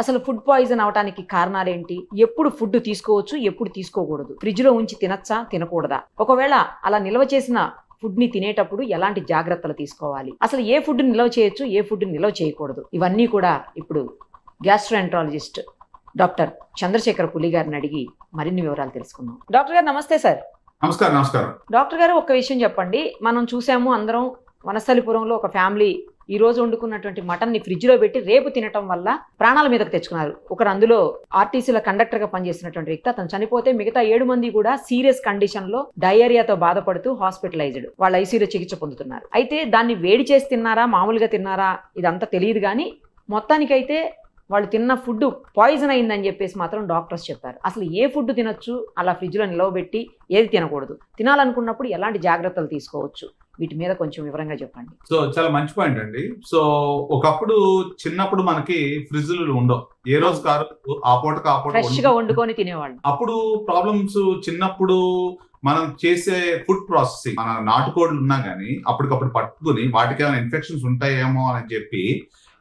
అసలు food poison అవడానికి కారణాలేంటి? ఎప్పుడు ఫుడ్ తీసుకోవచ్చు, ఎప్పుడు తీసుకోకూడదు? ఫ్రిడ్జ్ లో ఉంచి తినచ్చా, తినకూడదా? ఒకవేళ అలా నిల్వ చేసిన ఫుడ్ ని తినేటప్పుడు ఎలాంటి జాగ్రత్తలు తీసుకోవాలి? అసలు ఏ ఫుడ్ నిల్వ చేయొచ్చు, ఏ ఫుడ్ నిల్వ చేయకూడదు? ఇవన్నీ కూడా ఇప్పుడు గ్యాస్ట్రోఎంట్రాలజిస్ట్ డాక్టర్ చంద్రశేఖర్ పులి గారిని అడిగి మరిన్ని వివరాలు తెలుసుకుందాం. డాక్టర్ గారు నమస్తే సార్. నమస్కారం. నమస్కారం డాక్టర్ గారు, ఒక విషయం చెప్పండి. మనం చూసాము అందరం, వనస్థలిపురంలో ఒక ఫ్యామిలీ ఈ రోజు వండుకున్నటువంటి మటన్ ని ఫ్రిడ్జ్ లో పెట్టి రేపు తినటం వల్ల ప్రాణాల మీదకు తెచ్చుకున్నారు. ఒకరు అందులో ఆర్టీసీలో కండక్టర్ గా పనిచేసినటువంటి వ్యక్తి, అతను చనిపోతే మిగతా 7 మంది కూడా సీరియస్ కండిషన్ లో డయేరియాతో బాధపడుతూ హాస్పిటలైజ్డ్, వాళ్ళ ఐసీయూలో చికిత్స పొందుతున్నారు. అయితే దాన్ని వేడి చేసి తిన్నారా, మామూలుగా తిన్నారా, ఇదంతా తెలియదు. కానీ మొత్తానికైతే వాళ్ళు తిన్న ఫుడ్ పాయిజన్ అయిందని చెప్పేసి మాత్రం డాక్టర్స్ చెప్పారు. అసలు ఏ ఫుడ్ తినొచ్చు, అలా ఫ్రిడ్జ్లో నిలవబెట్టి ఏది తినకూడదు, తినాలనుకున్నప్పుడు ఎలాంటి జాగ్రత్తలు తీసుకోవచ్చు, వీటి మీద కొంచెం వివరంగా చెప్పండి. సో చాలా మంచి పాయింట్ అండి. సో ఒకప్పుడు చిన్నప్పుడు మనకి ఫ్రిడ్జ్లు ఉండవు, ఏ రోజు కారు ఆ పూటకు ఫ్రెష్ గా వండుకొని తినేవాళ్ళు. అప్పుడు ప్రాబ్లమ్స్ చిన్నప్పుడు మనం చేసే ఫుడ్ ప్రాసెసింగ్, మన నాటుకోళ్ళు ఉన్నా గానీ అప్పటికప్పుడు పట్టుకుని వాటికి ఏమైనా ఇన్ఫెక్షన్స్ ఉంటాయేమో అని చెప్పి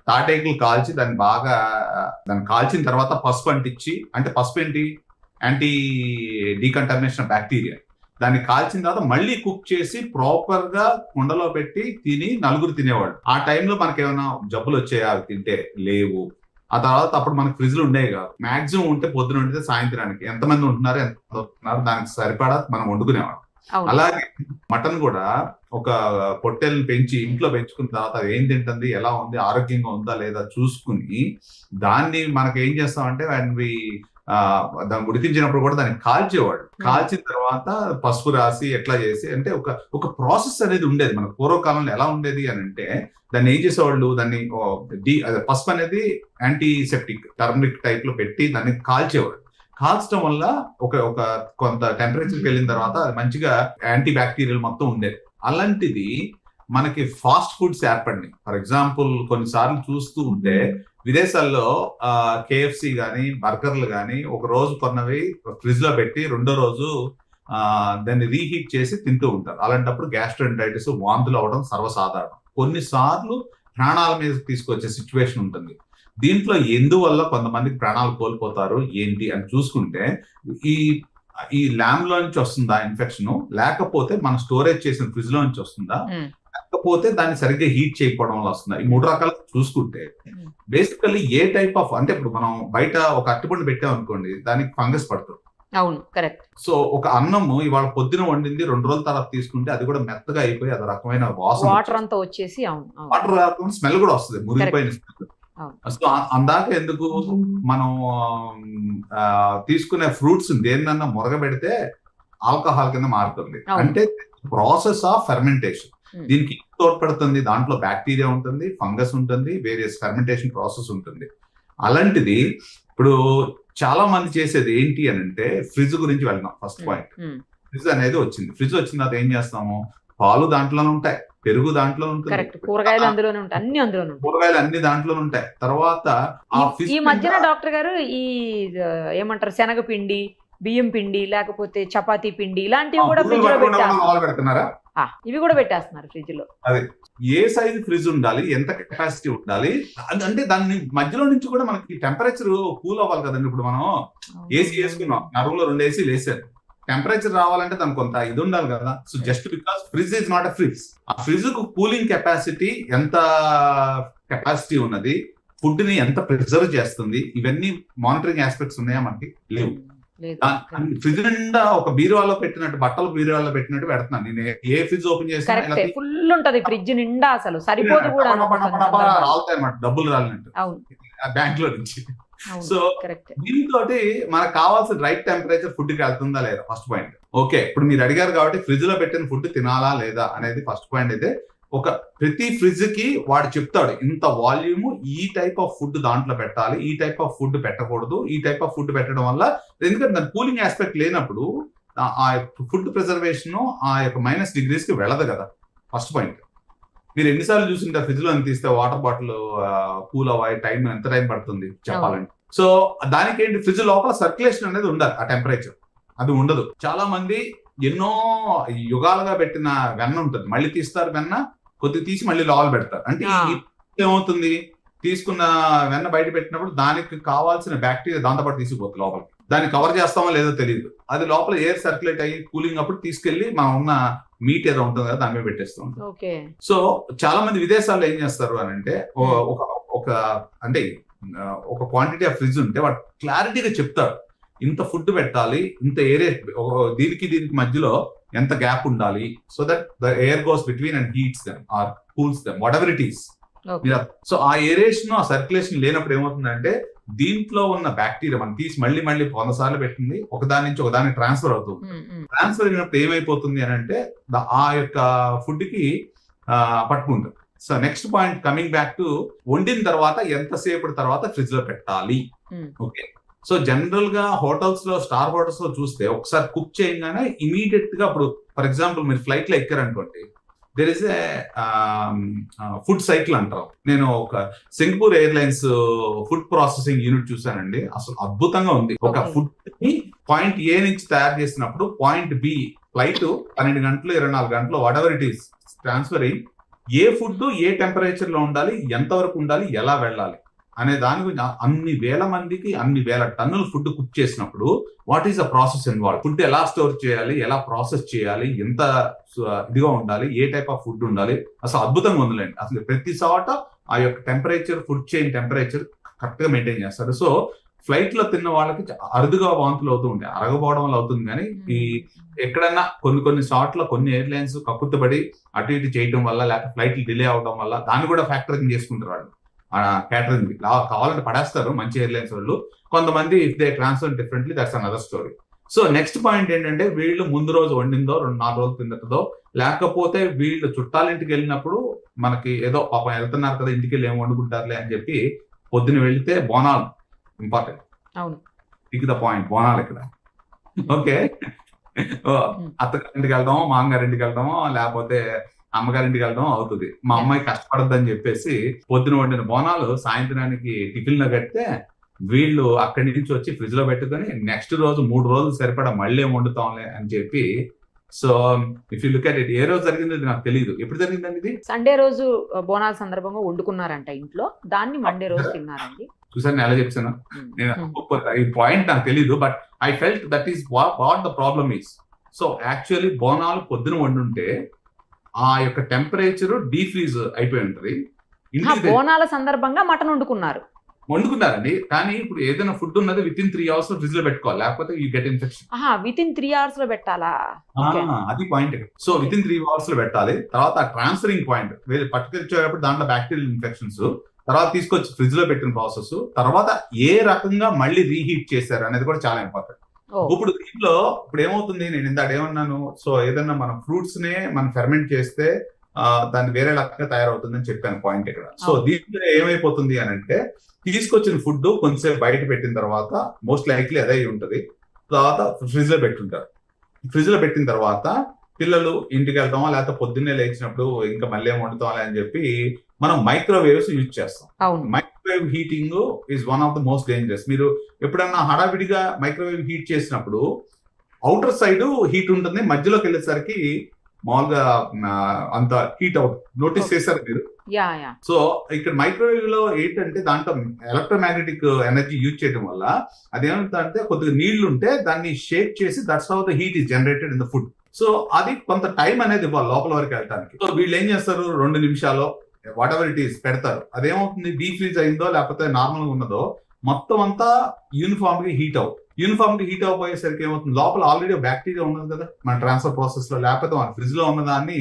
తాటేకులు కాల్చి దాన్ని కాల్చిన తర్వాత పసుపు అంటించి, అంటే పసుపు ఏంటి, యాంటీ డీకంటామినేషన్ బ్యాక్టీరియా, దాన్ని కాల్చిన తర్వాత మళ్ళీ కుక్ చేసి ప్రాపర్ గా కుండలో పెట్టి తిని నలుగురు తినేవాడు. ఆ టైంలో మనకి ఏమైనా జబ్బులు వచ్చాయి అవి తింటే లేవు. ఆ తర్వాత అప్పుడు మనకి ఫ్రిడ్జ్లు ఉండేవి కాదు. మాక్సిమం ఉంటే పొద్దున ఉంటే సాయంత్రానికి ఎంతమంది ఉంటున్నారు, ఎంత ఉంటున్నారు దానికి సరిపడా మనం వండుకునేవాడు. అలాగే మటన్ కూడా ఒక పొట్టేలను పెంచి ఇంట్లో పెంచుకున్న తర్వాత అది ఏం తింటుంది, ఎలా ఉంది, ఆరోగ్యంగా ఉందా లేదా చూసుకుని దాన్ని మనకి ఏం చేస్తామంటే దాన్ని ఉడికించినప్పుడు కూడా దాన్ని కాల్చేవాడు. కాల్చిన తర్వాత పసుపు రాసి ఎట్లా చేసి, అంటే ఒక ప్రాసెస్ అనేది ఉండేది. మన పూర్వకాలంలో ఎలా ఉండేది అని అంటే, దాన్ని ఏం చేసేవాళ్ళు, దాన్ని పసుపు అనేది యాంటీసెప్టిక్ టర్మరిక్ టైప్ లో పెట్టి దాన్ని కాల్చేవాడు. కాల్చడం వల్ల ఒక కొంత టెంపరేచర్కి వెళ్ళిన తర్వాత అది మంచిగా యాంటీ బ్యాక్టీరియల్ మొత్తం ఉండేది. అలాంటిది మనకి ఫాస్ట్ ఫుడ్స్ ఏర్పడినాయి. ఫర్ ఎగ్జాంపుల్ కొన్నిసార్లు చూస్తూ ఉంటే విదేశాల్లో కేఎఫ్సి గానీ బర్గర్లు గానీ ఒక రోజు కొన్నవి ఫ్రిడ్జ్ లో పెట్టి రెండో రోజు దాన్ని రీహీట్ చేసి తింటూ ఉంటారు. అలాంటప్పుడు గ్యాస్ట్రోఎంటరైటిస్, వాంతులు అవడం సర్వసాధారణం. కొన్నిసార్లు ప్రాణాల మీద తీసుకొచ్చే సిచ్యువేషన్ ఉంటుంది. దీంట్లో ఎందువల్ల కొంతమందికి ప్రాణాలు కోల్పోతారు ఏంటి అని చూసుకుంటే, ఈ ల్యామ్ లో నుంచి వస్తుందా ఇన్ఫెక్షన్, లేకపోతే మనం స్టోరేజ్ చేసిన ఫ్రిడ్జ్ లో నుంచి వస్తుందా, లేకపోతే దాన్ని సరిగ్గా హీట్ చేయకపోవడం వల్ల వస్తుందా, ఈ 3 రకాలు చూసుకుంటే బేసికల్లీ ఏ టైప్ ఆఫ్, అంటే ఇప్పుడు మనం బయట ఒక అరటిపండు పెట్టాం అనుకోండి, దానికి ఫంగస్ పడుతుంది. అవును, కరెక్ట్. సో ఒక అన్నము ఇవాళ పొద్దున వండింది 2 రోజుల తర్వాత తీసుకుంటే అది కూడా మెత్తగా అయిపోయి అది రకమైన వాసన, వాటర్ అంతా వచ్చేసి, వాటర్ రాకుండా స్మెల్ కూడా వస్తుంది, మురిగిపోయిన స్మెల్. సో అందాక ఎందుకు మనం తీసుకునే ఫ్రూట్స్ దేన్నన్నా మురగబెడితే ఆల్కహాల్ కింద మారుతుంది. అంటే ప్రాసెస్ ఆఫ్ ఫెర్మెంటేషన్ దీనికి తోడ్పడుతుంది. దాంట్లో బ్యాక్టీరియా ఉంటుంది, ఫంగస్ ఉంటుంది, వేరియస్ ఫెర్మెంటేషన్ ప్రాసెస్ ఉంటుంది. అలాంటిది ఇప్పుడు చాలా మంది చేసేది ఏంటి అని అంటే, ఫ్రిడ్జ్ గురించి వెళ్దాం. ఫస్ట్ పాయింట్, ఫ్రిడ్జ్ అనేది వచ్చింది. ఫ్రిడ్జ్ వచ్చిన తర్వాత ఏం చేస్తాము, పాలు దాంట్లోనే ఉంటాయి, పెరుగు దాంట్లో ఉంటుంది, కూరగాయలు అందులోనే ఉంటాయి, కూరగాయలు అన్ని దాంట్లోనే ఉంటాయి. తర్వాత ఈ మధ్యన డాక్టర్ గారు ఈ ఏమంటారు, శనగపిండి, బియ్యం పిండి, లేకపోతే చపాతీ పిండి, ఇలాంటివి కూడా ఫ్రిడ్జ్ లో పెడుతున్నారా? ఇవి కూడా పెట్టేస్తున్నారు ఫ్రిడ్జ్ లో. అదే ఏ సైజు ఫ్రిడ్జ్ ఉండాలి, ఎంత కెపాసిటీ ఉండాలి, అంటే దాన్ని మధ్యలో నుంచి కూడా మనకి టెంపరేచర్ కూల్ అవ్వాలి కదండి. ఇప్పుడు మనం ఏసీ వేసుకున్నాం, నా రూమ్ లో 2 ఏసీలు వేసారు, టెంపరేచర్ రావాలంటే దానికి కొంత ఇది ఉండాలి కదా. So just because fridge is not a fridge, ఆ ఫ్రిడ్జ్ కు కూలింగ్ కెపాసిటీ ఎంత కెపాసిటీ ఉన్నది, ఫుడ్ ని ఎంత ప్రిజర్వ్ చేస్తుంది, ఇవన్నీ మానిటరింగ్ ఆస్పెక్ట్స్ ఉన్నాయా మనకి? లేవు. ఫ్రిడ్జ్ నిండా ఒక బీరువాలో పెట్టినట్టు, బట్టలు బీరువాలో పెట్టినట్టు పెడుతున్నాను నేను. ఏ ఫ్రిడ్జ్ ఓపెన్ చేసినా ఫుల్ ఉంటది ఫ్రిడ్జ్ నిండా, అసలు సరిపోదు కూడా, రాలుతాయి అన్నమాట, డబ్బులు రాలినట్టు బ్యాంక్ లో నుంచి. సో దీంతో మనకు కావాల్సిన రైట్ టెంపరేచర్ ఫుడ్ కి వెళ్తుందా లేదా, ఫస్ట్ పాయింట్. ఓకే, ఇప్పుడు మీరు అడిగారు కాబట్టి ఫ్రిడ్జ్ లో పెట్టిన ఫుడ్ తినాలా లేదా అనేది ఫస్ట్ పాయింట్. అయితే ప్రతి ఫ్రిడ్జ్ కి వాడు చెప్తాడు, ఇంత వాల్యూమ్ ఈ టైప్ ఆఫ్ ఫుడ్ దాంట్లో పెట్టాలి, ఈ టైప్ ఆఫ్ ఫుడ్ పెట్టకూడదు, ఈ టైప్ ఆఫ్ ఫుడ్ పెట్టడం వల్ల, ఎందుకంటే దాని కూలింగ్ ఆస్పెక్ట్ లేనప్పుడు ఆ ఫుడ్ ప్రిజర్వేషన్ ఆ యొక్క -డిగ్రీస్ కి వెళ్ళదు కదా. First point. మీరు ఎన్నిసార్లు చూసింటారు ఫ్రిడ్జ్ లో తీస్తే వాటర్ బాటిల్ కూల్ అవ్వాలి, ఎంత టైం పడుతుంది చెప్పాలంటే. సో దానికి ఏంటి, ఫ్రిడ్జ్ లోపల సర్క్యులేషన్ అనేది ఉండాలి, ఆ టెంపరేచర్ అది ఉండదు. చాలా మంది ఎన్నో యుగాలుగా పెట్టిన వెన్న ఉంటుంది, మళ్ళీ తీస్తారు వెన్న, కొద్దిగా తీసి మళ్ళీ లోపల పెడతారు. అంటే ఏమవుతుంది, తీసుకున్న వెన్న బయట పెట్టినప్పుడు దానికి కావాల్సిన బ్యాక్టీరియా దాంతో పాటు తీసుకుపోతుంది లోపలికి. దాన్ని కవర్ చేస్తామో లేదో తెలియదు. అది లోపల ఎయిర్ సర్క్యులేట్ అయ్యి కూలింగ్ అప్పుడు తీసుకెళ్లి మనం ఉన్న మీట్ ఏదో ఉంటుంది కదా దాని మీద పెట్టేస్తూ ఉంటాం. సో చాలా మంది విదేశాల్లో ఏం చేస్తారు అని అంటే ఒక అంటే ఒక క్వాంటిటీ ఆఫ్ ఫ్రిడ్జ్ ఉంటే వాడు క్లారిటీగా చెప్తారు ఇంత ఫుడ్ పెట్టాలి, ఇంత ఏరియా, దీనికి మధ్యలో ఎంత గ్యాప్ ఉండాలి, so that the air goes between and heats them or cools them whatever it is. So ఆ ఏరేషన్ ఆ సర్క్యులేషన్ లేనప్పుడు ఏమవుతుందంటే దీంట్లో ఉన్న బ్యాక్టీరియా మనం తీసి మళ్ళీ 100 సార్లు పెట్టింది ఒకదాని నుంచి ఒకదానికి ట్రాన్స్ఫర్ అవుతుంది. ట్రాన్స్ఫర్ అయినప్పుడు ఏమైపోతుంది అని అంటే ఆ యొక్క ఫుడ్ కి పట్టుకుంటుంది. So next point coming back to వండిన తర్వాత ఎంతసేపు తర్వాత ఫ్రిడ్జ్ లో పెట్టాలి. ఓకే, సో జనరల్ గా హోటల్స్ లో స్టార్ హోటల్స్ లో చూస్తే ఒకసారి కుక్ చేయగానే ఇమీడియట్ గా, ఇప్పుడు ఫర్ ఎగ్జాంపుల్ మీరు ఫ్లైట్ లో ఎక్కారనుకోండి, there is a food cycle అంటారు. నేను ఒక Singapore Airlines food processing unit చూసానండి, అసలు అద్భుతంగా ఉంది. ఒక ఫుడ్ ని పాయింట్ ఏ నుంచి తయారు చేసినప్పుడు పాయింట్ బి ఫ్లైట్ 12 గంటలు 24 గంటలు what ever it is transfer అయ్యి ఏ ఫుడ్ ఏ టెంపరేచర్ లో ఉండాలి, ఎంత వరకు ఉండాలి, ఎలా వెళ్ళాలి అనే దాని గురించి అన్ని వేల మందికి అన్ని వేల టన్నుల ఫుడ్ కుక్ చేసినప్పుడు what is the process involve, food ఎలా స్టోర్ చేయాలి, ఎలా ప్రాసెస్ చేయాలి, ఎంత ఇదిగా ఉండాలి, ఏ టైప్ ఆఫ్ ఫుడ్ ఉండాలి, అసలు అద్భుతంగా ఉందిలేండి. అసలు ప్రతి చోట ఆ యొక్క temperature, food chain temperature correct గా మెయింటైన్ చేస్తారు. సో ఫ్లైట్ లో తిన్న వాళ్ళకి అరుదుగా వాంతులు అవుతూ ఉంటాయి, అరగపోవడం వల్ల అవుతుంది. కానీ ఈ ఎక్కడన్నా కొన్ని చోట్ల కొన్ని ఎయిర్లైన్స్ కక్కుర్తిపడి అటు ఇటు చేయడం వల్ల, లేకపోతే ఫ్లైట్లు డిలే అవడం వల్ల దాన్ని కూడా ఫ్యాక్టరింగ్ చేసుకుంటారు వాళ్ళు. క్యాటరింగ్ కావాలంటే పడేస్తారు మంచి ఎయిర్లైన్స్ వాళ్ళు. కొంతమంది if they transfer differently that's another story. So next point ఏంటంటే వీళ్ళు ముందు రోజు వండిందో 2-4 రోజుల కిందటదో, లేకపోతే వీళ్ళు చుట్టాలింటికి వెళ్ళినప్పుడు మనకి ఏదో పాపం వెళ్తున్నారు కదా ఇంటికి వెళ్ళి ఏం వండుకుంటారులే అని చెప్పి పొద్దున వెళితే బోనాలు ఇంపార్టెంట్. ఇక ద పాయింట్ బోనాలు ఇక్కడ. ఓకే, అత్తగారింటికి వెళ్దామో మామగారింటికి వెళ్దామో లేకపోతే అమ్మగారింటికి వెళ్ళడం అవుతుంది. మా అమ్మాయి కష్టపడద్దని చెప్పేసి పొద్దున వండిన బోనాలు సాయంత్రానికి టిఫిన్ లో కడితే వీళ్ళు అక్కడి నుంచి వచ్చి ఫ్రిడ్జ్ లో పెట్టుకొని నెక్స్ట్ రోజు 3 రోజులు సరిపడా మళ్ళీ ఏం వండుతాంలే అని చెప్పి. So if you look at it, ఏ రోజు జరిగింది నాకు తెలియదు. ఎప్పుడు జరిగిందండి ఇది? సండే రోజు బోనాల సందర్భంగా వండుకున్నారంట ఇంట్లో, దాన్ని మండే రోజు తిన్నారండి. చూసాను ఎలా చెప్తాను నేను, ఈ పాయింట్ నాకు తెలియదు, but I felt that is what the problem is. So actually Bonalu పొద్దున వండుంటే ఆ యొక్క టెంపరేచర్ డీఫ్రీజ్ అయిపోయి ఉంటది. బోనాల సందర్భంగా మటన్ వండుకున్నారండి, కానీ ఇప్పుడు ఏదైనా ఫుడ్ ఉన్నది విత్ ఇన్ 3 hours లో ఫ్రిడ్జ్ లో పెట్టుకోవాలి, లేకపోతే you get infection. With in 3 hours లో పెట్టాలా? అది point. So with in 3 hours లో పెట్టాలి. తర్వాత ట్రాన్స్ఫరింగ్ పాయింట్ పట్టుకొచ్చేటప్పుడు దాంట్లో బ్యాక్టీరియల్ ఇన్ఫెక్షన్స్, తర్వాత తీసుకొచ్చి ఫ్రిడ్జ్ లో పెట్టిన ప్రాసెస్, తర్వాత ఏ రకంగా మళ్ళీ రీహీట్ చేశారు అనేది కూడా చాలా ఇంపార్టెంట్. ఇప్పుడు దీంట్లో ఇప్పుడు ఏమవుతుంది, నేను ఇందాక ఏమన్నాను, సో ఏదన్నా మనం ఫ్రూట్స్ నే మనం ఫెర్మెంట్ చేస్తే దాన్ని వేరే రకంగా తయారవుతుందని చెప్పాను పాయింట్ ఇక్కడ. సో దీంట్లో ఏమైపోతుంది అని అంటే తీసుకొచ్చిన ఫుడ్ కొంచెంసేపు బయట పెట్టిన తర్వాత మోస్ట్ లైక్లీ అదే ఉంటది, తర్వాత ఫ్రిడ్జ్ లో పెట్టుంటారు. ఫ్రిడ్జ్ లో పెట్టిన తర్వాత పిల్లలు ఇంటికి వెళ్తామో లేకపోతే పొద్దున్నే లేచినప్పుడు ఇంకా మళ్ళీ ఏం వండుతామో అని చెప్పి మనం మైక్రోవేవ్స్ యూజ్ చేస్తాం. Microwave heating is one of the most dangerous. మీరు ఎప్పుడన్నా హడావిడిగా మైక్రోవేవ్ హీట్ చేసినప్పుడు అవుటర్ సైడ్ హీట్ ఉంటుంది, మధ్యలోకి వెళ్ళేసరికి మామూలుగా అంత హీట్ అవుతుంది. నోటీస్ చేశారు మీరు? సో ఇక్కడ మైక్రోవేవ్ లో ఏంటంటే దాంట్లో ఎలక్ట్రోమాగ్నెటిక్ ఎనర్జీ యూజ్ చేయడం వల్ల అదేమంటే కొద్దిగా నీళ్లు ఉంటే దాన్ని షేక్ చేసి that's how the heat is generated in the food. So అది కొంత టైం అనేది ఇవ్వాలి లోపల వరకు వెళ్ళడానికి. సో వీళ్ళు ఏం చేస్తారు, 2 నిమిషాలు వాట్ ఎవర్ ఇట్ ఈస్ పెడతారు. అదేమవుతుంది, డీఫ్రీజ్ అయిందో లేకపోతే నార్మల్ గా ఉన్నదో మొత్తం అంతా యూనిఫామ్ గా హీట్ అయిపోయేసరికి ఏమవుతుంది, లోపల ఆల్రెడీ బ్యాక్టీరియా ఉన్నది కదా మన ట్రాన్స్ఫర్ ప్రాసెస్ లో, లేకపోతే మన ఫ్రిడ్జ్ లో ఉన్న దాన్ని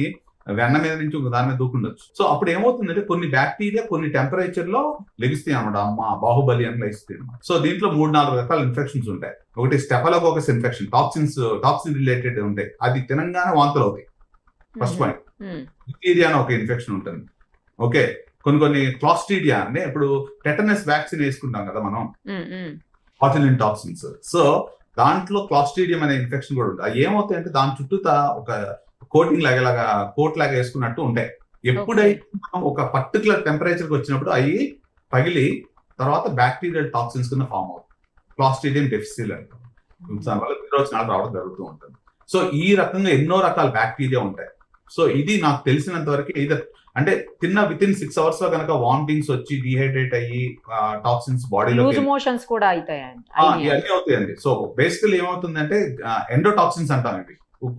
వెన్న మీద నుంచి ఒక దాని మీద దూకుండొచ్చు. సో అప్పుడు ఏమవుతుందంటే కొన్ని బ్యాక్టీరియా కొన్ని టెంపరేచర్ లో లెగిస్తాయి అనమాట, అమ్మ బాహుబలి అని లెగిస్తాయి అనమాట. సో దీంట్లో 3-4 రకాల ఇన్ఫెక్షన్స్ ఉంటాయి. ఒకటి స్టెఫలోకోకస్ ఇన్ఫెక్షన్, టాక్సిన్ రిలేటెడ్ ఉంటాయి, అది తినంగానే వాంతులు అవుతాయి. First point. బ్యాక్టీరియా అని ఒక ఇన్ఫెక్షన్ ఉంటుంది. ఓకే, కొన్ని క్లాస్ట్రీడియా అంటే ఇప్పుడు టెటనస్ వ్యాక్సిన్ వేసుకుంటాం కదా మనం, బాటులిన్ టాక్సిన్స్. సో దాంట్లో క్లాస్ట్రీడియం అనే ఇన్ఫెక్షన్ కూడా ఉంటుంది. అది ఏమవుతాయంటే దాని చుట్టూ ఒక కోటింగ్ లాగా కోట్ లాగా వేసుకున్నట్టు ఉంటాయి. ఎప్పుడైతే మనం ఒక పర్టికులర్ టెంపరేచర్కి వచ్చినప్పుడు అవి పగిలి తర్వాత బ్యాక్టీరియల్ టాక్సిన్స్ కింద ఫామ్ అవుతుంది. క్లాస్ట్రీడియం డెఫిసిల్ అంటాం. దానివల్ల విరోచనాలు రావడం జరుగుతూ ఉంటుంది. సో ఈ రకంగా ఎన్నో రకాల బ్యాక్టీరియా ఉంటాయి. సో ఇది నాకు తెలిసినంత వరకు అంటే తిన్న విత్ ఇన్ 6 hours లో కనుక వామిటింగ్స్ వచ్చి డిహైడ్రేట్ అయ్యి టాక్సిన్స్ బాడీలో లూజ్ మోషన్స్ కూడా అవుతాయండి. ఇవన్నీ అవుతాయండి. సో బేసికలీ ఏమవుతుందంటే ఎండోటాక్సిన్స్ అంటాం ఇవి.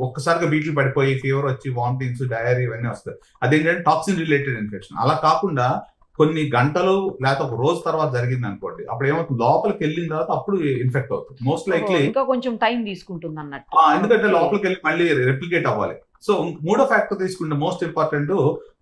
ఒక్కసారిగా బీట్లు పడిపోయి ఫీవర్ వచ్చి వామిటింగ్స్ డయరీ ఇవన్నీ వస్తాయి. అదేంటంటే టాక్సిన్ రిలేటెడ్ ఇన్ఫెక్షన్. అలా కాకుండా కొన్ని గంటలు లేకపోతే ఒక రోజు తర్వాత జరిగింది అనుకోండి, అప్పుడు ఏమవుతుంది లోపలికి వెళ్ళిన తర్వాత అప్పుడు ఇన్ఫెక్ట్ అవుతుంది మోస్ట్ లైక్లీ. ఇంకా కొంచెం టైం తీసుకుంటుంది అన్నట్టు. ఎందుకంటే లోపలికి వెళ్ళి మళ్ళీ రెప్లికేట్ అవ్వాలి. సో మూడో ఫ్యాక్టర్ తీసుకుంటే మోస్ట్ ఇంపార్టెంట్,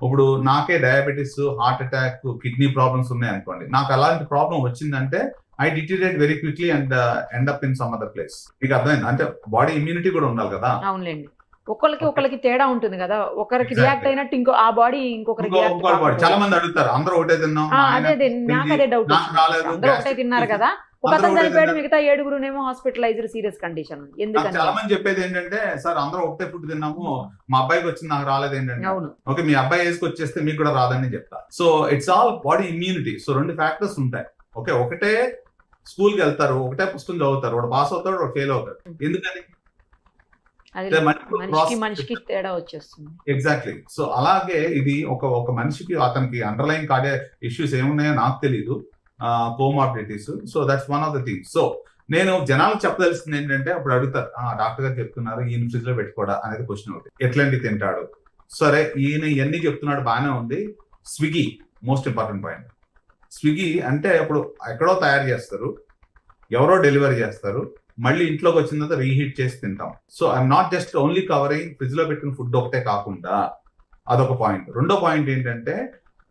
ఇప్పుడు నాకే diabetes, heart attack, kidney problems ఉన్నాయి అనుకోండి, నాకు అలాంటి ప్రాబ్లం వచ్చిందంటే I deteriorate very quickly and end up in some other place. మీకు అర్థమైంది? అంటే బాడీ ఇమ్యూనిటీ కూడా ఉండాలి కదా. అవునులేండి. ఒకరికి తేడా ఉంటుంది కదా, ఒకరికి రియాక్ట్ అయినట్టు ఇంకో ఆ బాడీ ఇంకొకరికి చాలా మంది అడుగుతారు, అందరూ ఒకటే తిన్నాం, అదే నాకు అదే డౌట్. రాలేదు, అందరూ ఒకటే తిన్నారు కదా, ఒక అతను చనిపోయాడు, మిగతా 7 హాస్పిటలైజ్డ్ సీరియస్ కండిషన్. ఎందుకంటే చాలా మంది చెప్పేది ఏంటంటే, సార్ అందరూ ఒకటే ఫుడ్ తిన్నాము, మా అబ్బాయికి వచ్చింది నాకు రాలేదు ఏంటంటే, ఓకే మీ అబ్బాయి వేసుకు వచ్చేస్తే మీకు కూడా రాదని చెప్తా. So it's all body immunity. So 2 factors ఉంటాయి. ఓకే, ఒకటే స్కూల్కి వెళ్తారు, ఒకటే పుస్తకం చదువుతారు, వాడు పాస్ అవుతాడు, వాడు ఫెయిల్ అవుతాడు. ఎందుకని? మనిషికి తేడా వచ్చేస్తుంది. ఎగ్జాక్ట్లీ. సో అలాగే ఇది ఒక మనిషికి అతనికి అండర్లైన్ కార్డియా ఇష్యూస్ ఏమున్నాయో నాకు తెలీదు, comorbidities. So that's one of the things. So నేను జనాలకు చెప్పదలిసింది ఏంటంటే, అప్పుడు అడుగుతారు, డాక్టర్ గారు చెప్తున్నారు ఈయన ఫ్రిడ్జ్ లో పెట్టుకోవడా అనేది క్వశ్చన్ ఒకటి. ఎట్లాంటి తింటాడు? సరే ఈయన ఇవన్నీ చెప్తున్నాడు, బాగానే ఉంది. Swiggy most important point. Swiggy అంటే ఇప్పుడు ఎక్కడో తయారు చేస్తారు, ఎవరో డెలివరీ చేస్తారు, మళ్ళీ ఇంట్లోకి వచ్చిన తర్వాత రీహీట్ చేసి తింటాం. So I'm not just only covering fridge లో పెట్టిన ఫుడ్ ఒకటే కాకుండా, అదొక పాయింట్. రెండో పాయింట్ ఏంటంటే,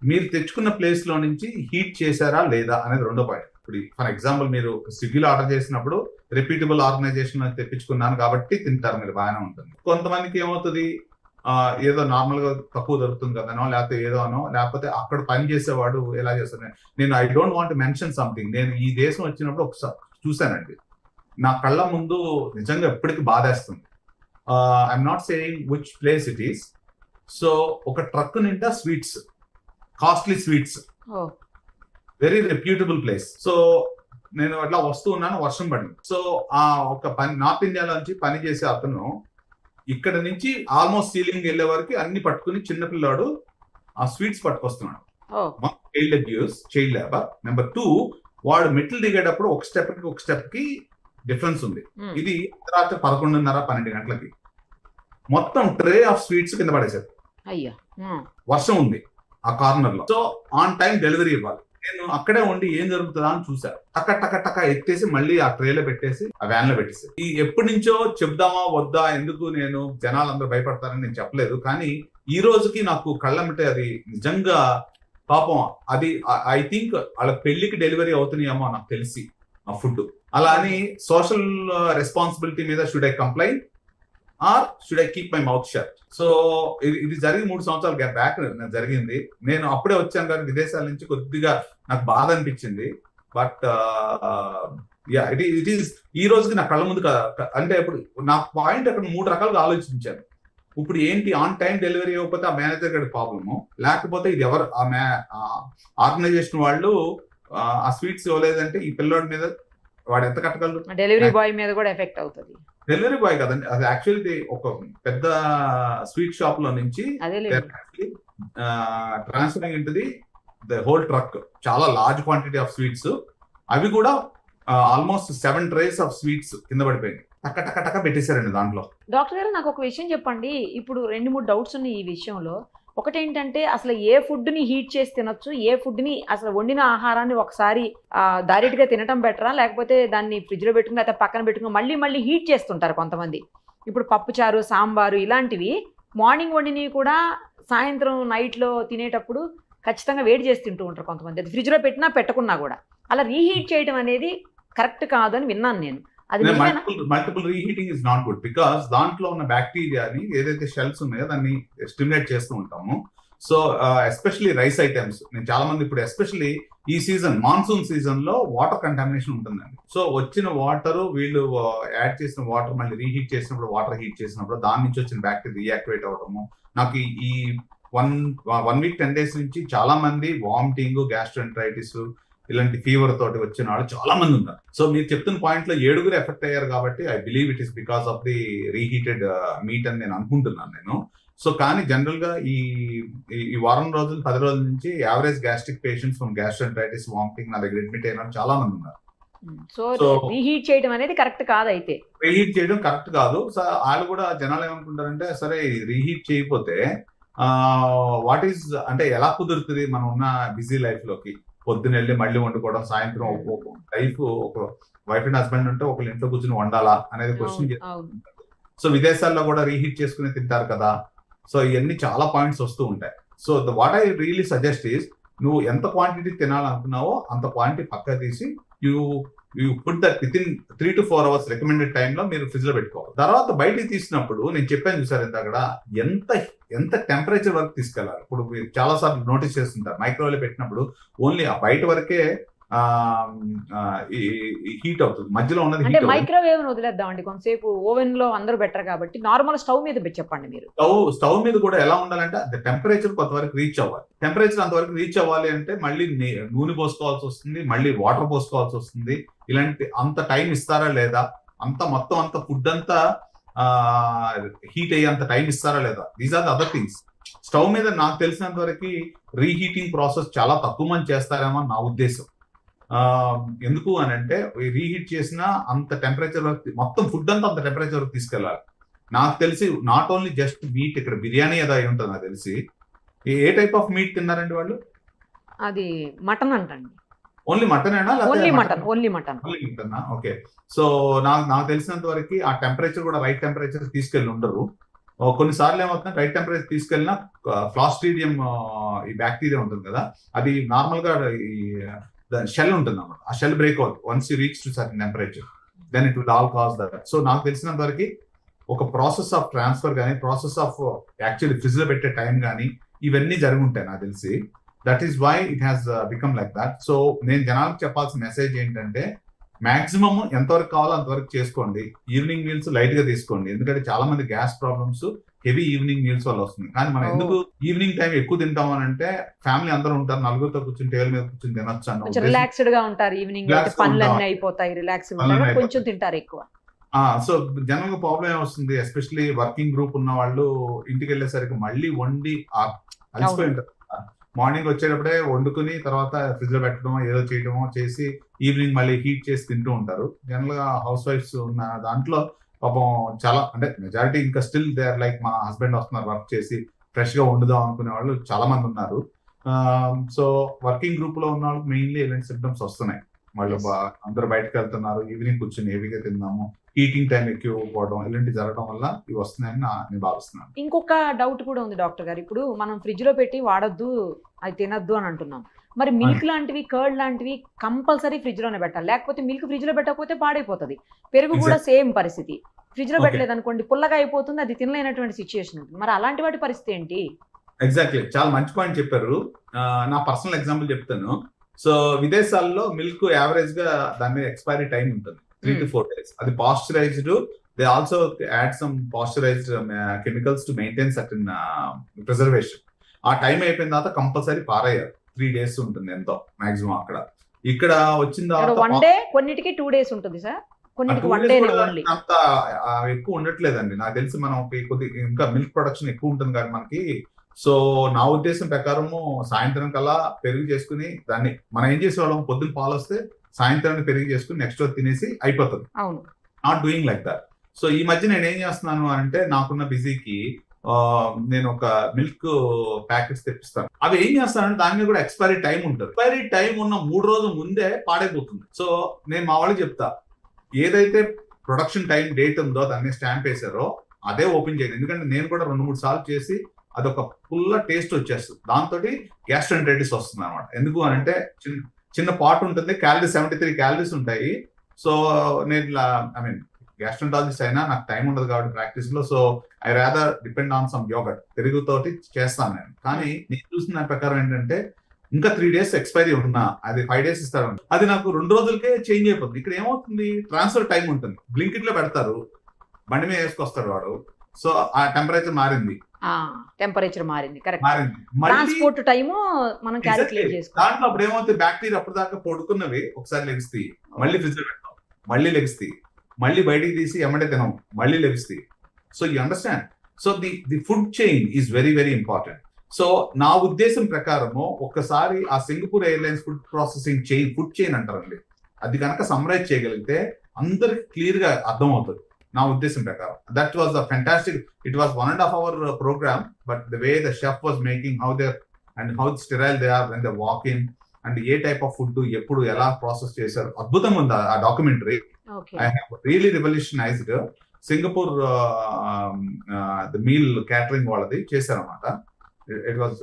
మీరు తెచ్చుకున్న ప్లేస్ లో నుంచి హీట్ చేశారా లేదా అనేది రెండో పాయింట్. ఇప్పుడు ఫర్ ఎగ్జాంపుల్ మీరు స్విగ్గీలో ఆర్డర్ చేసినప్పుడు రిపీటబుల్ ఆర్గనైజేషన్ తెప్పించుకున్నాను కాబట్టి తింటారు, మీరు బాగానే ఉంటుంది. కొంతమందికి ఏమవుతుంది, ఏదో నార్మల్ గా తక్కువ దొరుకుతుంది కదనో, లేకపోతే ఏదోనో, లేకపోతే అక్కడ పని చేసేవాడు ఎలా చేస్తాను. నేను I don't want mention something. నేను ఈ దేశం వచ్చినప్పుడు ఒకసారి చూశానండి, నా కళ్ళ ముందు నిజంగా ఎప్పటికీ బాధేస్తుంది. I'm not saying which place it is. So ఒక ట్రక్ నిండా sweets, costly sweets, very reputable place. So నేను అట్లా వస్తూ ఉన్నాను, వర్షం పడింది. సో ఆ ఒక నార్త్ ఇండియాలో నుంచి పని చేసే అతను ఇక్కడ నుంచి ఆల్మోస్ట్ సీలింగ్ వెళ్ళే వరకు అన్ని పట్టుకుని చిన్నపిల్లాడు ఆ స్వీట్స్ పట్టుకొస్తున్నాడు. Child labour. నెంబర్ 2, వాడు మెట్లు దిగేటప్పుడు ఒక స్టెప్ కి డిఫరెన్స్ ఉంది. ఇది రాత్రి 11:30, 12 గంటలకి మొత్తం ట్రే ఆఫ్ స్వీట్స్ కింద పడేశారు. వర్షం ఉంది ఆ కార్నర్ లో. సో ఆన్ టైం డెలివరీ ఇవ్వాలి. నేను అక్కడే ఉండి ఏం జరుగుతుందా అని చూసా. టక్క ఎత్తేసి మళ్ళీ ఆ ట్రేలో పెట్టేసి ఆ వ్యాన్ లో పెట్టేసి, ఈ ఎప్పటి నుంచో చెప్దామా వద్దా, ఎందుకు నేను జనాలందరూ భయపడతారని నేను చెప్పలేదు. కానీ ఈ రోజుకి నాకు కళ్ళమిటే అది నిజంగా పాపం. అది ఐ థింక్ వాళ్ళ పెళ్లికి డెలివరీ అవుతున్నాయేమో నాకు తెలిసి ఆ ఫుడ్. అలా అని సోషల్ రెస్పాన్సిబిలిటీ మీద should I complain or should I keep my mouth shut? So ఇది జరిగి 3 సంవత్సరాల బ్యాక్ జరిగింది. నేను అప్పుడే వచ్చాను కానీ విదేశాల నుంచి, కొద్దిగా నాకు బాధ అనిపించింది. బట్ ఇట్ ఈస్ ఈ రోజుకి నా కళ్ళ ముందు అంటే ఇప్పుడు నా పాయింట్ అక్కడ 3 రకాలుగా ఆలోచించాను. ఇప్పుడు ఏంటి, ఆన్ టైం డెలివరీ అవ్వకపోతే ఆ మేనేజర్ గారి ప్రాబ్లము, లేకపోతే ఇది ఎవరు ఆర్గనైజేషన్ వాళ్ళు ఆ స్వీట్స్ ఇవ్వలేదంటే ఈ పిల్లోడి మీద వాడు ఎంత కట్టగలరు? డెలివరీ బాయ్ మీద కూడా ఎఫెక్ట్ అవుతుంది. డెలివరీ బాయ్ కదండి, అది యాక్చువల్లీ ఒక పెద్ద స్వీట్ షాప్ లో నుంచి ట్రాన్స్ఫరింగ్ ఇంటది ద హోల్ ట్రక్, చాలా లార్జ్ క్వాంటిటీ ఆఫ్ స్వీట్స్. అవి కూడా ఆల్మోస్ట్ 7 trays ఆఫ్ స్వీట్స్ కింద పడిపోయింది. టక్క పెట్టేశారండి దాంట్లో. డాక్టర్ గారు నాకు ఒక విషయం చెప్పండి. ఇప్పుడు 2-3 డౌట్స్ ఉన్నాయి ఈ విషయంలో. ఒకటి ఏంటంటే, అసలు ఏ ఫుడ్ ని హీట్ చేసి తినొచ్చు, ఏ ఫుడ్ ని అసలు వండిన ఆహారాన్ని ఒకసారి డైరెక్ట్ గా తినటం బెటరా, లేకపోతే దాన్ని ఫ్రిడ్జ్ లో పెట్టుకుని లేకపోతే పక్కన పెట్టుకుని మళ్ళీ హీట్ చేస్తుంటారు కొంతమంది. ఇప్పుడు పప్పుచారు, సాంబారు ఇలాంటివి మార్నింగ్ వండినవి కూడా సాయంత్రం నైట్ లో తినేటప్పుడు ఖచ్చితంగా వేడి చేసి తింటూ ఉంటారు కొంతమంది. అది ఫ్రిడ్జ్ లో పెట్టినా పెట్టకున్నా కూడా అలా రీహీట్ చేయడం అనేది కరెక్ట్ కాదు అని విన్నాను నేను. అది multiple reheating is not good, because దాంట్లో ఉన్న బ్యాక్టీరియాని ఏదైతే షెల్స్ ఉన్నాయో దాన్ని స్టిమ్యులేట్ చేస్తూ ఉంటాము. సో ఎస్పెషల్లీ రైస్ ఐటమ్స్, నేను చాలా మంది ఇప్పుడు ఎస్పెషల్లీ ఈ సీజన్ మాన్సూన్ సీజన్ లో వాటర్ కంటామినేషన్ ఉంటుందండి. సో వచ్చిన వాటర్ వీళ్ళు యాడ్ చేసిన వాటర్ మళ్ళీ రీహీట్ చేసినప్పుడు, వాటర్ హీట్ చేసినప్పుడు దాని నుంచి వచ్చిన బ్యాక్టీరియా రియాక్టివేట్ అవడము. నాకు ఈ 1 week 10 days నుంచి చాలా మంది వామిటింగ్, గ్యాస్ట్రోఎంటరైటిస్ ఇలాంటి ఫీవర్ తోటి వచ్చిన వాళ్ళు చాలా మంది ఉన్నారు. సో మీరు చెప్తున్న పాయింట్ లో 7 ఎఫెక్ట్ అయ్యారు కాబట్టి I believe it is because of the reheated meet అని నేను అనుకుంటున్నాను. నేను సో కానీ జనరల్ గా ఈ వారం రోజులు 10 రోజుల నుంచి average gastric patients from gastritis, vomiting నా దగ్గర అడ్మిట్ అయిన చాలా మంది ఉన్నారు. సో సో రీహీట్ చేయడం అనేది కరెక్ట్ కాదు అయితే. రీహీట్ చేయడం కరెక్ట్ కాదు. సో వాళ్ళు కూడా జనాలు ఏమనుకుంటారంటే సరే రీహీట్ చేయకపోతే వాట్ ఈస్ అంటే ఎలా కుదురుతుంది మనం ఉన్న బిజీ లైఫ్ లోకి, పొద్దున వెళ్ళి మళ్ళీ వండుకోవడం, సాయంత్రం లైఫ్ ఒక వైఫ్ అండ్ హస్బెండ్ ఉంటే ఒకళ్ళు ఇంట్లో కూర్చొని వండాలా అనేది క్వశ్చన్. సో విదేశాల్లో కూడా రీహీట్ చేసుకుని తింటారు కదా. సో ఇవన్నీ చాలా పాయింట్స్ వస్తూ ఉంటాయి. So what I really suggest is, నువ్వు ఎంత క్వాంటిటీ తినాలనుకున్నావో అంత క్వాంటిటీ పక్క తీసి you put that with in 3 to 4 hours recommended టైంలో మీరు ఫ్రిడ్జ్ లో పెట్టుకోవాలి. తర్వాత బయటికి తీసినప్పుడు నేను చెప్పాను చూసారు ఇంత అక్కడ ఎంత టెంపరేచర్ వరకు తీసుకెళ్ళాలి. ఇప్పుడు మీరు చాలా సార్లు నోటీస్ చేస్తుంటారు మైక్రోవేవ్ పెట్టినప్పుడు ఓన్లీ ఆ బయట వరకే హీట్ అవుతుంది, మధ్యలో ఉన్నది అంటే హీట్. మైక్రోవేవ్ వదిలేద్దామండి కొంతసేపు, ఓవెన్ లో అందరూ బెటర్ కాబట్టి నార్మల్ స్టవ్ మీద చెప్పండి మీరు. స్టవ్ మీద కూడా ఎలా ఉండాలంటే అది టెంపరేచర్ కొంతవరకు రీచ్ అవ్వాలి. టెంపరేచర్ అంతవరకు రీచ్ అవ్వాలి అంటే మళ్ళీ నూనె పోసుకోవాల్సి వస్తుంది, మళ్ళీ వాటర్ పోసుకోవాల్సి వస్తుంది. ఇలాంటి అంత టైం ఇస్తారా లేదా, మొత్తం అంత ఫుడ్ అంతా హీట్ అయ్యేంత టైం ఇస్తారా లేదా, these are the other things. Stove మీద నాకు తెలిసినంత వరకు రీహీటింగ్ ప్రాసెస్ చాలా తక్కువ మంది చేస్తారేమో నా ఉద్దేశం. ఎందుకు అని అంటే రీహీట్ చేసిన అంత టెంపరేచర్ వరకు మొత్తం ఫుడ్ అంతా అంత టెంపరేచర్ వరకు తీసుకెళ్ళాలి. నాకు తెలిసి నాట్ ఓన్లీ జస్ట్ మీట్, ఇక్కడ బిర్యానీ ఏదో అయి ఉంటుంది నాకు తెలిసి. ఏ టైప్ ఆఫ్ మీట్ తిన్నారండి వాళ్ళు? అది మటన్ అంటండి. ఓన్లీ మటన్ అయినా? Only mutton. ఓకే. సో నాకు తెలిసినంత వరకు ఆ టెంపరేచర్ కూడా రైట్ టెంపరేచర్ తీసుకెళ్ళి ఉండరు. కొన్నిసార్లు ఏమవుతుంది, రైట్ టెంపరేచర్ తీసుకెళ్ళినా క్లాస్ట్రీడియం ఈ బ్యాక్టీరియా ఉంటుంది కదా, అది నార్మల్ గా షెల్ ఉంటుంది అన్నమాట. ఆ షెల్ బ్రేక్ అవుతుంది once you reach to certain temperature, then it will all cause that. So నాకు తెలిసినంత వరకు ఒక ప్రాసెస్ ఆఫ్ ట్రాన్స్ఫర్ కానీ, ప్రాసెస్ ఆఫ్ యాక్చువల్లీ ఫ్రిడ్జ్ లో పెట్టే టైం కానీ ఇవన్నీ జరిగి ఉంటాయి నాకు తెలిసి. That is why it has become like that. So నేను జనాలకు చెప్పాల్సిన మెసేజ్ ఏంటంటే మాక్సిమం ఎంతవరకు కావాలో అంతవరకు చేసుకోండి. ఈవినింగ్ మీల్స్ లైట్ గా తీసుకోండి, ఎందుకంటే చాలా మంది gas problems heavy evening meals వల్ల వస్తుంది. కానీ మనం ఎందుకు ఈవినింగ్ టైం ఎక్కువ తింటాం అని అంటే ఫ్యామిలీ అందరూ ఉంటారు, నలుగురితో కూర్చొని టేబుల్ మీద కూర్చొని తినొచ్చు అన్న రిలాక్స్డ్ గా ఉంటారు. ఈవినింగ్ పనులన్నీ అయిపోతాయి, రిలాక్స్ కొంచెం తింటారు ఎక్కువ. సో జనరల్ గా ప్రాబ్లం ఏమొస్తుంది, ఎస్పెషల్లీ వర్కింగ్ గ్రూప్ ఉన్న వాళ్ళు ఇంటికి వెళ్ళేసరికి మళ్ళీ వండి అలసిపోయి ఉంటారు. మార్నింగ్ వచ్చేటప్పుడే వండుకుని తర్వాత ఫ్రిడ్జ్ లో పెట్టడమో ఏదో చేయడమో చేసి ఈవినింగ్ మళ్ళీ హీట్ చేసి తింటూ ఉంటారు. జనరల్ గా హౌస్ వైఫ్స్ ఉన్న దాంట్లో పాపం చాలా అంటే మెజారిటీ ఇంకా స్టిల్ దే ఆర్ లైక్ మా హస్బెండ్ వస్తున్నారు వర్క్ చేసి ఫ్రెష్ గా వండుదాం అనుకునే వాళ్ళు చాలా మంది ఉన్నారు. సో వర్కింగ్ గ్రూప్ లో ఉన్న వాళ్ళకి మెయిన్లీ ఇలాంటి సిమ్టమ్స్ వస్తున్నాయి. వాళ్ళు అందరూ బయటకు వెళ్తున్నారు, ఈవినింగ్ కూర్చొని హెవీగా తిందాము, హీటింగ్ టైం ఎక్కువ పోవడం, ఇలాంటి జరగడం వల్ల ఇవి వస్తున్నాయని నేను భావిస్తున్నాను. ఇంకొక డౌట్ కూడా ఉంది డాక్టర్ గారు, ఇప్పుడు మనం ఫ్రిడ్జ్ లో పెట్టి వాడొద్దు, అది తినద్దు అని అంటున్నాం. మరి మిల్క్ లాంటివి, కర్డ్ లాంటివి కంపల్సరీ ఫ్రిడ్జ్ లోనే పెట్టాలి, లేకపోతే మిల్క్ ఫ్రిడ్జ్ లో పెట్టకపోతే పాడైపోతుంది. పెరుగు కూడా సేమ్ పరిస్థితి, ఫ్రిడ్జ్ లో పెట్టలేదు అనుకోండి పుల్లగా అయిపోతుంది, అది తినలేనటువంటి సిచ్యుయేషన్ ఉంటుంది. మరి అలాంటి వాటి పరిస్థితి ఏంటి? ఎగ్జాక్ట్లీ, చాలా మంచి పాయింట్ చెప్పారు. నా పర్సనల్ ఎగ్జాంపుల్ చెప్తాను. సో విదేశాల్లో మిల్క్ యావరేజ్ గా దాని మీద ఎక్స్పైరీ టైం ఉంటుంది 3 to 4 days. అది pasteurised, they also add some pasteurised chemicals to maintain certain preservation. ఆ టైం అయిపోయిన తర్వాత కంపల్సరీ పారేయాలి. 3 days ఉంటుంది ఎంతో మాక్సిమం. ఇక్కడ వచ్చిన తర్వాత 1 day, కొన్నిటికి 2 days ఉంటుంది సార్, కొన్నిటికి 1 day ఓన్లీ. అంత ఎక్కువ ఉండట్లేదండి నాకు తెలిసి. మనం కొద్ది ఇంకా మిల్క్ ప్రొడక్షన్ ఎక్కువ ఉంటుంది కానీ మనకి. సో నా ఉద్దేశం ప్రకారము సాయంత్రం కల్లా పెరుగు చేసుకుని దాన్ని మనం ఏం చేసేవాళ్ళం, పొద్దున్న పాలు వస్తే సాయంత్రాన్ని పెరుగు చేసుకుని నెక్స్ట్ రోజు తినేసి అయిపోతుంది. అవును, not doing like that. So ఈ మధ్య నేను ఏం చేస్తున్నాను అంటే నాకున్న బిజీకి నేను ఒక మిల్క్ ప్యాకెట్స్ తెప్పిస్తాను. అవి ఏం చేస్తానంటే దాని మీద కూడా ఎక్స్పైరీ టైం ఉంటుంది. ఎక్స్పైరీ టైం ఉన్న 3 రోజుల ముందే పాడైపోతుంది. సో నేను మా వాళ్ళకి చెప్తా, ఏదైతే ప్రొడక్షన్ టైం డేట్ ఉందో దాన్ని స్టాంప్ వేసారో అదే ఓపెన్ చేయండి. ఎందుకంటే నేను కూడా 2-3 సార్లు చేసి అదొక ఫుల్ టేస్ట్ వచ్చేస్తుంది, దాంతో గ్యాస్ట్రైటిస్ వస్తుంది అనమాట. ఎందుకు అని అంటే చిన్న పాట్ ఉంటుంది, క్యాలరీస్ 73 క్యాలరీస్ ఉంటాయి. సో నేను ఐ మీన్ గ్యాస్ట్రాంటాలజిస్ట్ అయినా నాకు టైం ఉండదు కాబట్టి ప్రాక్టీస్ లో. So I rather depend on some yogurt, పెరుగుతోటి చేస్తాను నేను. కానీ నేను చూసిన దాని ప్రకారం ఏంటంటే ఇంకా 3 days ఎక్స్పైరీ ఉన్నా అది 5 days ఇస్తారు, అది నాకు 2 రోజులకే చేంజ్ అయిపోతుంది. ఇక్కడ ఏమవుతుంది, ట్రాన్స్ఫర్ టైం ఉంటుంది. బ్లింకిట్ లో పెడతారు, బండి మీద వేసుకొస్తాడు వాడు. సో ఆ టెంపరేచర్ మారింది, కరెక్ట్. ట్రాన్స్పోర్ట్ టైం మనం క్యాలిక్యులేట్ చేసుకోవాలి. దాంట్లో అప్పుడు ఏమవుతుంది, బ్యాక్టీరియా అప్పుడు దాకా పడుకున్నవి ఒకసారి లెగిస్తాయి, మళ్ళీ ఫ్రిడ్జ్ లో పెడతాం, మళ్ళీ లెగిస్తాయి, మళ్ళీ బయటికి తీసి ఎమ్మటే తినం, మళ్ళీ లెగిస్తాయి. So you understand. So the food chain is very very important. So నా ఉద్దేశం ప్రకారము ఒక్కసారి ఆ Singapore Airlines food processing chain, food chain అంటారండి, అది కనుక సమ్మరైజ్ చేయగలిగితే అందరికి క్లియర్ గా అర్థం అవుతుంది నా ఉద్దేశం ప్రకారం. That was the fantastic. It was 1.5 hour programme, but the way the chef was making, how they and how sterile they are when they walk in, and a type of food ఎప్పుడు ఎలా process చేశారు, అద్భుతంగా ఉంది ఆ documentary. I have really revolutionised Singapore the meal catering వాళ్ళది చేశారన్నమాట.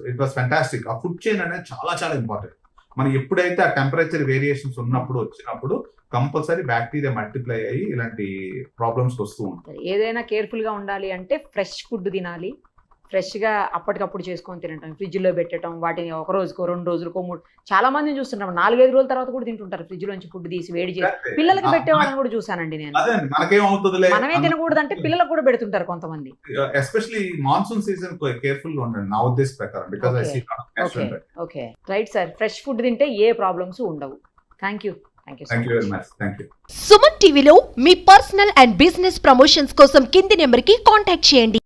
It was fantastic. ఆ food chain అనేది చాలా చాలా ఇంపార్టెంట్. మనం ఎప్పుడైతే ఆ టెంపరేచర్ వేరియేషన్స్ వచ్చినప్పుడు కంపల్సరీ బ్యాక్టీరియా మల్టిప్లై అయ్యి ఇలాంటి ప్రాబ్లమ్స్ వస్తూ ఉంటాయి. ఏదైనా కేర్ఫుల్ గా ఉండాలి అంటే ఫ్రెష్ ఫుడ్ తినాలి, ఫ్రెష్ గా అప్పటికప్పుడు చేసుకొని తినటం, ఫ్రిడ్జ్ లో పెట్టడం, వాటిని ఒక రోజుకో 2 రోజులకో 3, చాలా మందిని చూస్తుంటాం 4-5 రోజుల తర్వాత కూడా తింటుంటారు, ఫ్రిడ్జ్ లోంచి ఫుడ్ తీసి వేడి చేసి పిల్లలకి పెట్టేవాళ్ళని కూడా చూసానండి నేను. మనకేమవుతుందిలే, మనమే తినకూడదు అంటే పిల్లలకు కూడా పెడుతుంటారు కొంతమంది. ఎస్పెషల్లీ మాన్సూన్ సీజన్ కేర్ఫుల్ గా ఉండండి నా ఉద్దేశం ప్రకారం. Because I see okay right sir, fresh food తింటే ఏ ప్రాబ్లమ్స్ ఉండవు. Thank you very much. Thank you. Suman టీవీలో మీ పర్సనల్ అండ్ బిజినెస్ ప్రమోషన్స్ కోసం కింది నెంబర్కి కాంటాక్ట్ చేయండి.